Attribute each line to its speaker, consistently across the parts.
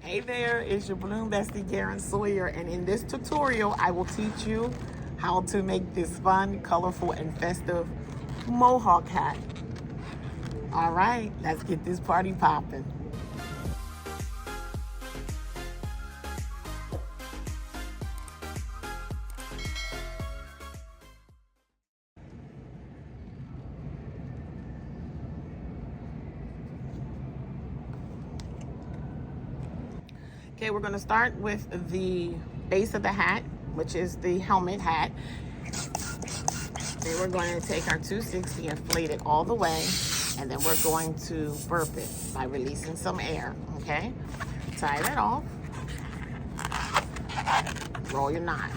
Speaker 1: Hey there, it's your balloon bestie Sawyer, and in this tutorial I will teach you how to make this fun, colorful, and festive mohawk hat. All right, let's get this party popping. Okay, we're going to start with the base of the hat, which is the helmet hat. Then we're going to take our 260, inflate it all the way, and then we're going to burp it by releasing some air, okay? Tie that off. Roll your knot.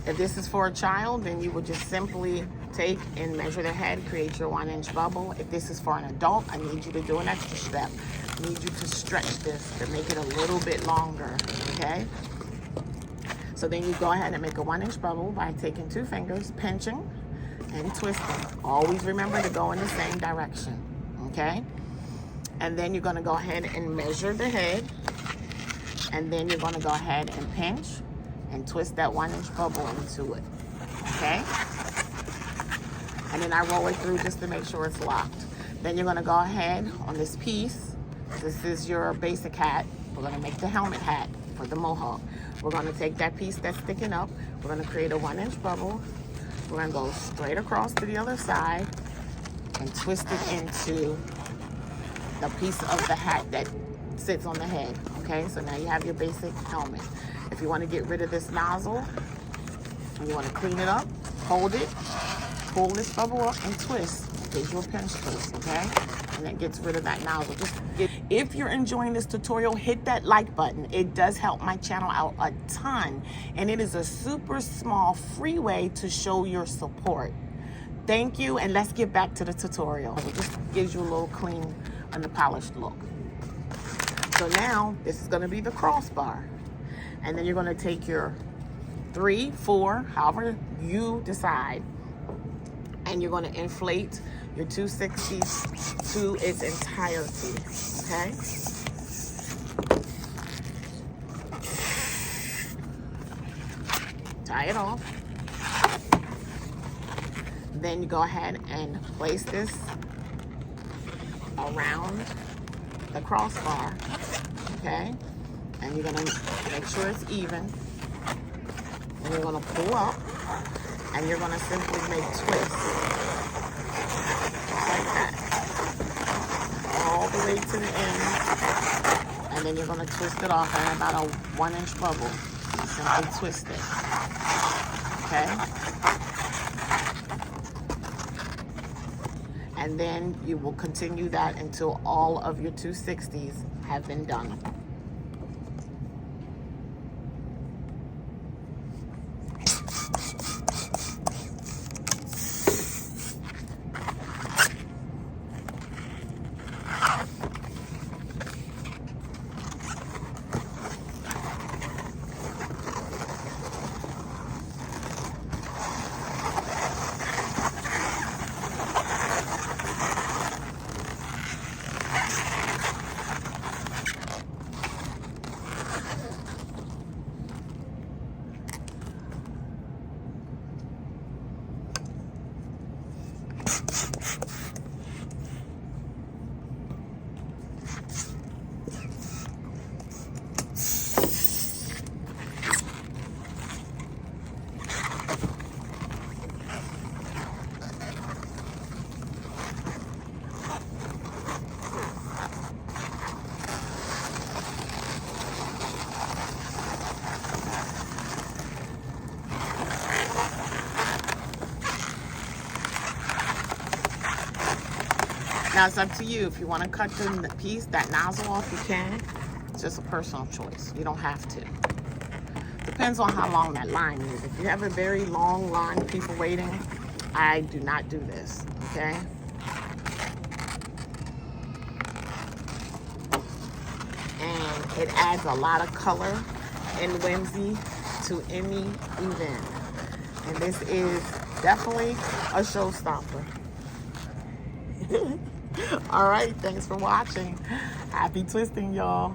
Speaker 1: If this is for a child, then you would just simply take and measure the head, create your 1-inch bubble. If this is for an adult, I need you to do an extra step. I need you to stretch this to make it a little bit longer, okay? So then you go ahead and make a 1-inch bubble by taking 2 fingers, pinching and twisting. Always remember to go in the same direction, okay? And then you're gonna go ahead and measure the head, and then you're gonna go ahead and pinch and twist that 1-inch bubble into it, okay? And then I roll it through just to make sure it's locked. Then you're gonna go ahead on this piece. This is your basic hat. We're gonna make the helmet hat for the mohawk. We're gonna take that piece that's sticking up. We're gonna create a 1-inch bubble. We're gonna go straight across to the other side and twist it into the piece of the hat that sits on the head, okay? So now you have your basic helmet. If you wanna get rid of this nozzle, and you wanna clean it up, hold it, pull this bubble up and twist. Gives you a pinch twist, okay? And that gets rid of that nozzle. If you're enjoying this tutorial, hit that like button. It does help my channel out a ton, and it is a super small free way to show your support. Thank you, and let's get back to the tutorial. It just gives you a little clean and a polished look. So now this is going to be the crossbar, and then you're going to take your 3, 4, however you decide, and you're going to inflate your 260 to its entirety, okay? Tie it off. Then you go ahead and place this around the crossbar, okay? And you're gonna make sure it's even. And you're gonna pull up, and you're gonna simply make twists. Like that, all the way to the end, and then you're going to twist it off in about a 1-inch bubble. Simply twist it, okay? And then you will continue that until all of your 260s have been done. Now it's up to you. If you want to cut the piece, that nozzle off, you can. It's just a personal choice. You don't have to. Depends on how long that line is. If you have a very long line of people waiting, I do not do this, okay? And it adds a lot of color and whimsy to any event. And this is definitely a showstopper. All right, thanks for watching. Happy twisting, y'all.